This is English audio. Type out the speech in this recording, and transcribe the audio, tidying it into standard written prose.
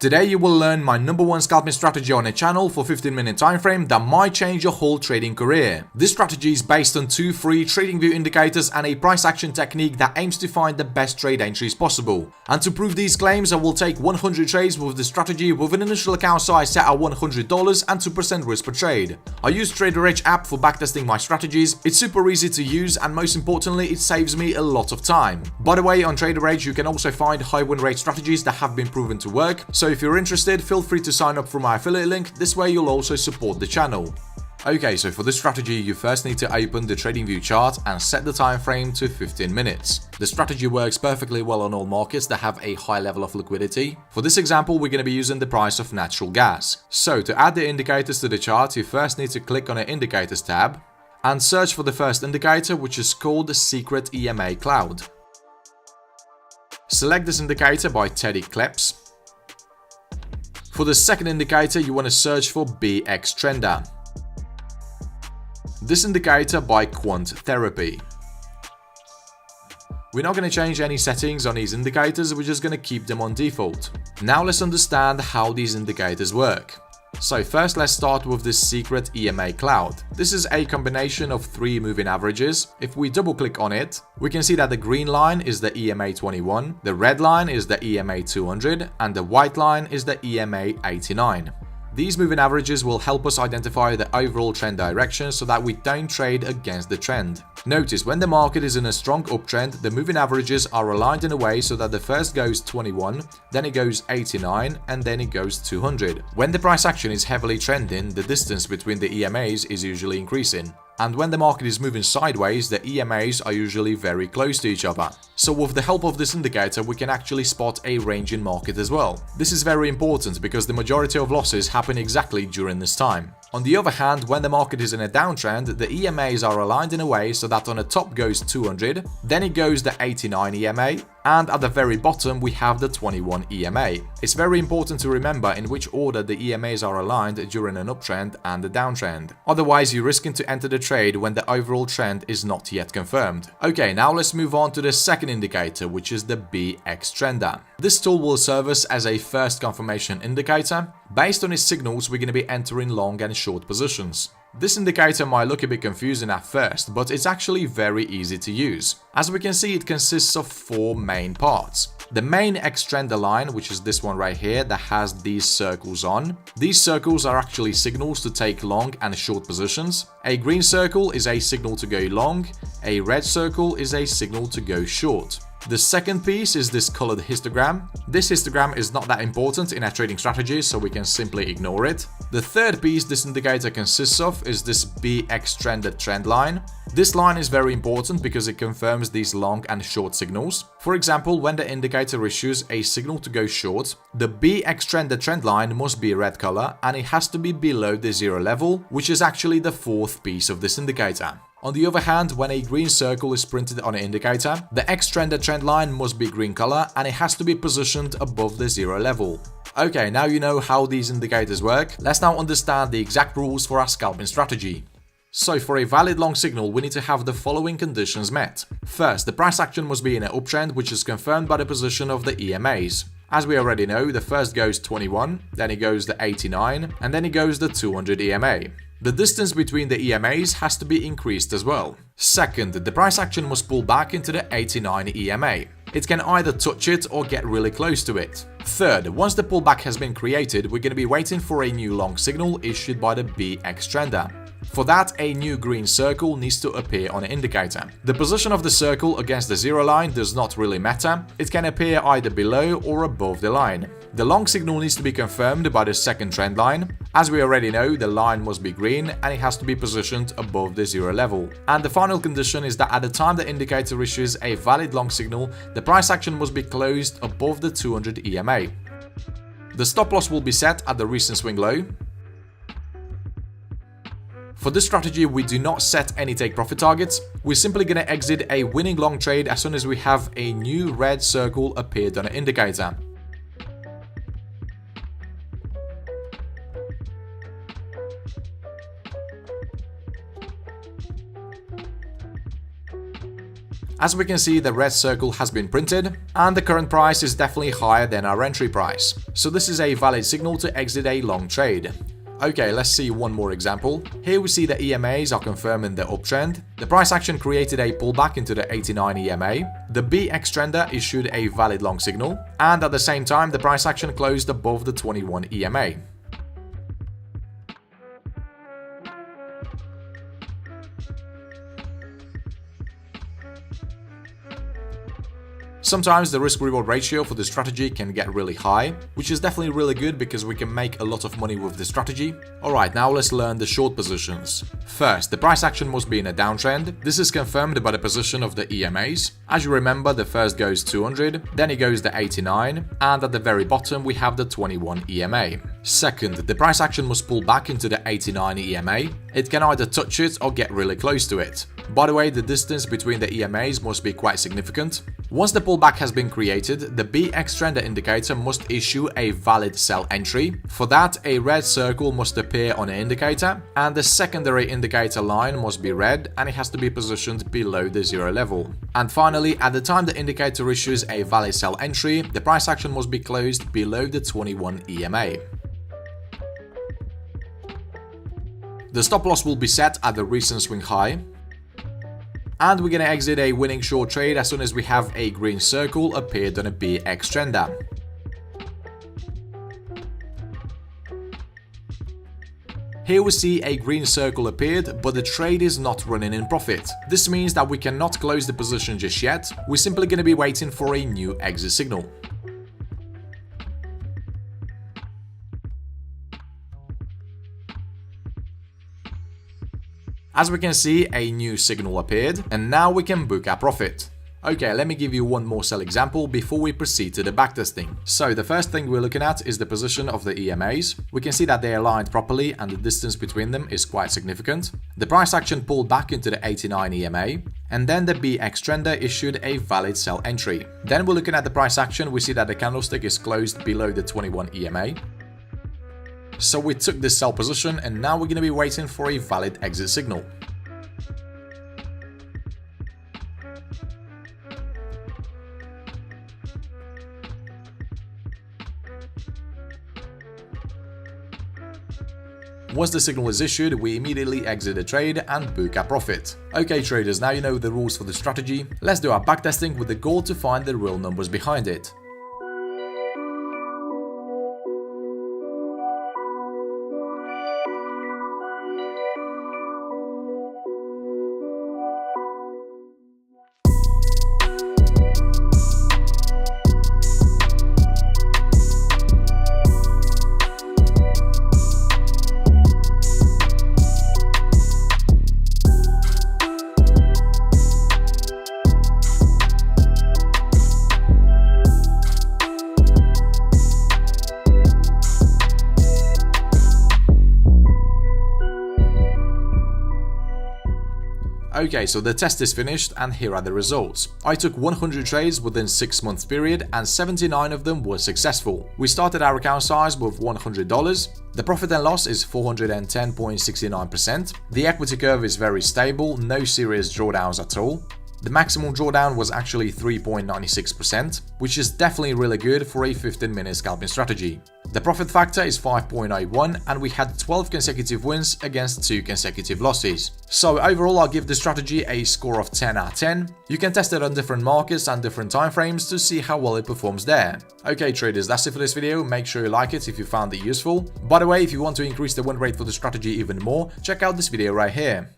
Today you will learn my #1 scalping strategy on a channel for 15-minute time frame that might change your whole trading career. This strategy is based on 2 free TradingView indicators and a price action technique that aims to find the best trade entries possible. And to prove these claims, I will take 100 trades with the strategy with an initial account size set at $100 and 2% risk per trade. I use TraderEdge app for backtesting my strategies. It's super easy to use and most importantly it saves me a lot of time. By the way, on TraderEdge you can also find high win rate strategies that have been proven to work. So if you're interested, feel free to sign up for my affiliate link. This way you'll also support the channel. Okay, so for this strategy you first need to open the TradingView chart and set the time frame to 15 minutes. The strategy works perfectly well on all markets that have a high level of liquidity. For this example we're going to be using the price of natural gas. So to add the indicators to the chart, you first need to click on the Indicators tab and search for the first indicator, which is called the Secret EMA Cloud. Select this indicator by Teddy Kleps. For the second indicator, you want to search for BX Trender. This indicator by Quant Therapy. We're not going to change any settings on these indicators, we're just going to keep them on default. Now let's understand how these indicators work. So first let's start with this Secret EMA Cloud. This is a combination of 3 moving averages. If we double click on it, we can see that the green line is the EMA 21, the red line is the EMA 200 and the white line is the EMA 89. These moving averages will help us identify the overall trend direction so that we don't trade against the trend. Notice when the market is in a strong uptrend, the moving averages are aligned in a way so that the first goes 21, then it goes 89 and then it goes 200. When the price action is heavily trending, the distance between the EMAs is usually increasing. And when the market is moving sideways, the EMAs are usually very close to each other. So with the help of this indicator, we can actually spot a range in market as well. This is very important because the majority of losses happen exactly during this time. On the other hand, when the market is in a downtrend, the EMAs are aligned in a way so that on the top goes 200, then it goes the 89 EMA, and at the very bottom we have the 21 EMA. It's very important to remember in which order the EMAs are aligned during an uptrend and a downtrend. Otherwise you're risking to enter the trade when the overall trend is not yet confirmed. Okay, now let's move on to the second indicator, which is the BX Trender. This tool will serve us as a first confirmation indicator. Based on its signals, we're going to be entering long and short positions. This indicator might look a bit confusing at first, but it's actually very easy to use. As we can see, it consists of 4 main parts. The main X trender line, which is this one right here that has these circles on. These circles are actually signals to take long and short positions. A green circle is a signal to go long, a red circle is a signal to go short. The second piece is this colored histogram. This histogram is not that important in our trading strategy, so we can simply ignore it. The third piece this indicator consists of is this BX trended trend line. This line is very important because it confirms these long and short signals. For example, when the indicator issues a signal to go short, the BX trended trend line must be a red color and it has to be below the 0 level, which is actually the 4th piece of this indicator. On the other hand, when a green circle is printed on an indicator, the X trended trend line must be green color and it has to be positioned above the 0 level. Okay, now you know how these indicators work. Let's now understand the exact rules for our scalping strategy. So for a valid long signal, we need to have the following conditions met. First, the price action must be in an uptrend, which is confirmed by the position of the EMAs. As we already know, the first goes 21, then it goes the 89, and then it goes the 200 EMA. The distance between the EMAs has to be increased as well. Second, the price action must pull back into the 89 EMA. It can either touch it or get really close to it. Third, once the pullback has been created, we're going to be waiting for a new long signal issued by the BX Trender. For that, a new green circle needs to appear on an indicator. The position of the circle against the 0 line does not really matter. It can appear either below or above the line. The long signal needs to be confirmed by the second trend line. As we already know, the line must be green and it has to be positioned above the 0 level. And the final condition is that at the time the indicator issues a valid long signal, the price action must be closed above the 200 EMA. The stop loss will be set at the recent swing low. For this strategy, we do not set any take profit targets. We're simply going to exit a winning long trade as soon as we have a new red circle appeared on an indicator. As we can see, the red circle has been printed, and the current price is definitely higher than our entry price. So this is a valid signal to exit a long trade. Okay, let's see one more example. Here we see the EMAs are confirming the uptrend. The price action created a pullback into the 89 EMA. The BX trender issued a valid long signal, and at the same time the price action closed above the 21 EMA. Sometimes the risk-reward ratio for the strategy can get really high, which is definitely really good because we can make a lot of money with the strategy. Alright, now let's learn the short positions. First, the price action must be in a downtrend. This is confirmed by the position of the EMAs. As you remember, the first goes 200, then it goes to 89, and at the very bottom we have the 21 EMA. Second, the price action must pull back into the 89 EMA. It can either touch it or get really close to it. By the way, the distance between the EMAs must be quite significant. Once the pullback has been created, the BX trender indicator must issue a valid sell entry. For that, a red circle must appear on an indicator, and the secondary indicator line must be red and it has to be positioned below the zero level. And finally, at the time the indicator issues a valid sell entry, the price action must be closed below the 21 EMA. The stop loss will be set at the recent swing high. And we're gonna exit a winning short trade as soon as we have a green circle appeared on a BX trender. Here we see a green circle appeared, but the trade is not running in profit. This means that we cannot close the position just yet. We're simply gonna be waiting for a new exit signal. As we can see, a new signal appeared, and now we can book our profit. Okay, let me give you one more sell example before we proceed to the backtesting. So the first thing we're looking at is the position of the EMAs. We can see that they are aligned properly and the distance between them is quite significant. The price action pulled back into the 89 EMA, and then the BX trender issued a valid sell entry. Then we're looking at the price action, we see that the candlestick is closed below the 21 EMA. So we took this sell position and now we're going to be waiting for a valid exit signal. Once the signal is issued, we immediately exit the trade and book our profit. Okay traders, now you know the rules for the strategy. Let's do our backtesting with the goal to find the real numbers behind it. Okay, so the test is finished and here are the results. I took 100 trades within 6 months period and 79 of them were successful. We started our account size with $100. The profit and loss is 410.69%. The equity curve is very stable, no serious drawdowns at all. The maximum drawdown was actually 3.96%, which is definitely really good for a 15-minute scalping strategy. The profit factor is 5.81 and we had 12 consecutive wins against 2 consecutive losses. So overall I'll give the strategy a score of 10 out of 10. You can test it on different markets and different time frames to see how well it performs there. Okay traders, that's it for this video. Make sure you like it if you found it useful. By the way, if you want to increase the win rate for the strategy even more, check out this video right here.